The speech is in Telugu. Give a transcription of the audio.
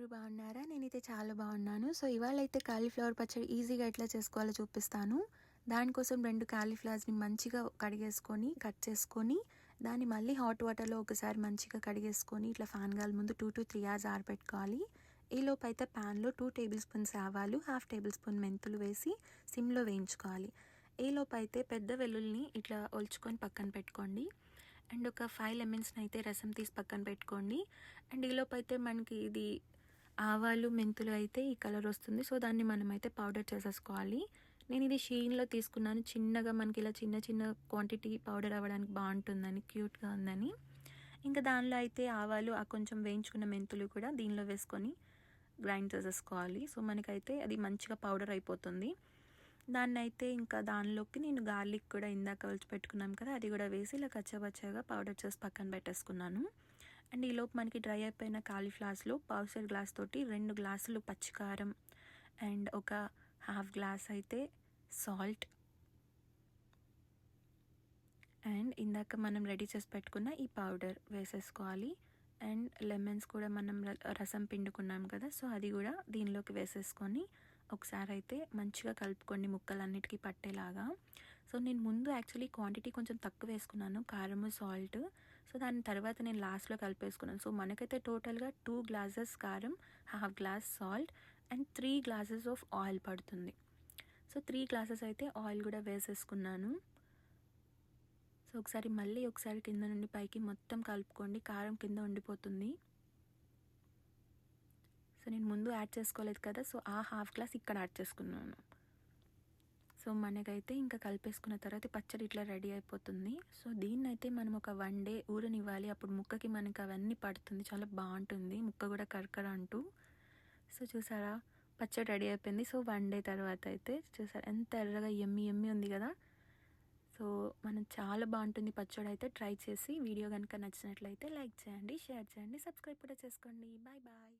అందరూ బాగున్నారా? నేనైతే చాలా బాగున్నాను. సో ఇవాళైతే కాలీఫ్లవర్ పచ్చడి ఈజీగా ఎట్లా చేసుకోవాలో చూపిస్తాను. దానికోసం 2 కాలీఫ్లవర్స్ని మంచిగా కడిగేసుకొని కట్ చేసుకొని దాన్ని మళ్ళీ హాట్ వాటర్లో ఒకసారి మంచిగా కడిగేసుకొని ఇట్లా ఫ్యాన్ గాలి ముందు 2 to 3 hours ఆరబెట్టుకోవాలి. ఈలోపు అయితే ప్యాన్లో 2 టేబుల్ స్పూన్స్ ఆవాలు, 1/2 టేబుల్ స్పూన్ మెంతులు వేసి సిమ్లో వేయించుకోవాలి. ఈలోపు అయితే పెద్ద వెల్లుల్ని ఇట్లా ఒలుచుకొని పక్కన పెట్టుకోండి. అండ్ ఒక 5 లెమన్స్ని అయితే రసం తీసి పక్కన పెట్టుకోండి. అండ్ ఈలోపు అయితే మనకి ఇది ఆవాలు మెంతులు అయితే ఈ కలర్ వస్తుంది. సో దాన్ని మనమైతే పౌడర్ చేసేసుకోవాలి. నేను ఇది షీన్లో తీసుకున్నాను. చిన్నగా మనకి ఇలా చిన్న చిన్న క్వాంటిటీ పౌడర్ అవ్వడానికి బాగుంటుందని, క్యూట్గా ఉందని. ఇంకా దానిలో అయితే ఆవాలు ఆ కొంచెం వేయించుకున్న మెంతులు కూడా దీనిలో వేసుకొని గ్రైండ్ చేసేసుకోవాలి. సో మనకైతే అది మంచిగా పౌడర్ అయిపోతుంది. దాన్ని అయితే ఇంకా దానిలోకి నేను గార్లిక్ కూడా ఇందాక ఒలిచి పెట్టుకున్నాం కదా, అది కూడా వేసి ఇలా కచ్చపచ్చగా పౌడర్ చేసి పక్కన పెట్టేసుకున్నాను. అండ్ ఈలోపు మనకి డ్రై అయిపోయిన కాలీఫ్లవర్స్లో పావుసేరు గ్లాస్ తోటి 2 గ్లాసులు పచ్చికారం అండ్ ఒక 1/2 గ్లాస్ అయితే సాల్ట్ అండ్ ఇందాక మనం రెడీ చేసి పెట్టుకున్న ఈ పౌడర్ వేసేసుకోవాలి. అండ్ లెమన్స్ కూడా మనం రసం పిండుకున్నాం కదా, సో అది కూడా దీనిలోకి వేసేసుకొని ఒకసారి అయితే మంచిగా కలుపుకోండి ముక్కలన్నిటికీ పట్టేలాగా. సో నేను ముందు యాక్చువల్లీ క్వాంటిటీ కొంచెం తక్కువ వేసుకున్నాను, కారము సాల్ట్. సో దాని తర్వాత నేను లాస్ట్లో కలిపేసుకున్నాను. సో మనకైతే టోటల్గా 2 గ్లాసెస్ కారం, 1/2 glass salt and 3 glasses of oil పడుతుంది. సో 3 గ్లాసెస్ అయితే ఆయిల్ కూడా వేసేసుకున్నాను. సో మళ్ళీ ఒకసారి కింద నుండి పైకి మొత్తం కలుపుకోండి, కారం కింద ఉండిపోతుంది. సో నేను ముందు యాడ్ చేసుకోలేదు కదా, సో ఆ 1/2 గ్లాస్ ఇక్కడ యాడ్ చేసుకున్నాను. సో మనకైతే ఇంకా కలిపేసుకున్న తర్వాత పచ్చడి ఇట్లా రెడీ అయిపోతుంది. సో దీన్నైతే మనం ఒక 1 day ఊరనివ్వాలి. అప్పుడు ముక్కకి మనకి అవన్నీ పడుతుంది, చాలా బాగుంటుంది, ముక్క కూడా కరకర అంటూ. సో చూసారా పచ్చడి రెడీ అయిపోయింది. సో 1 day తర్వాత అయితే చూసారా ఎంత ఎర్రగా ఎమ్మి ఎమ్మి ఉంది కదా. సో మనం చాలా బాగుంటుంది పచ్చడి. అయితే ట్రై చేసి వీడియో కనుక నచ్చినట్లయితే లైక్ చేయండి, షేర్ చేయండి, సబ్స్క్రైబ్ కూడా చేసుకోండి. Bye bye.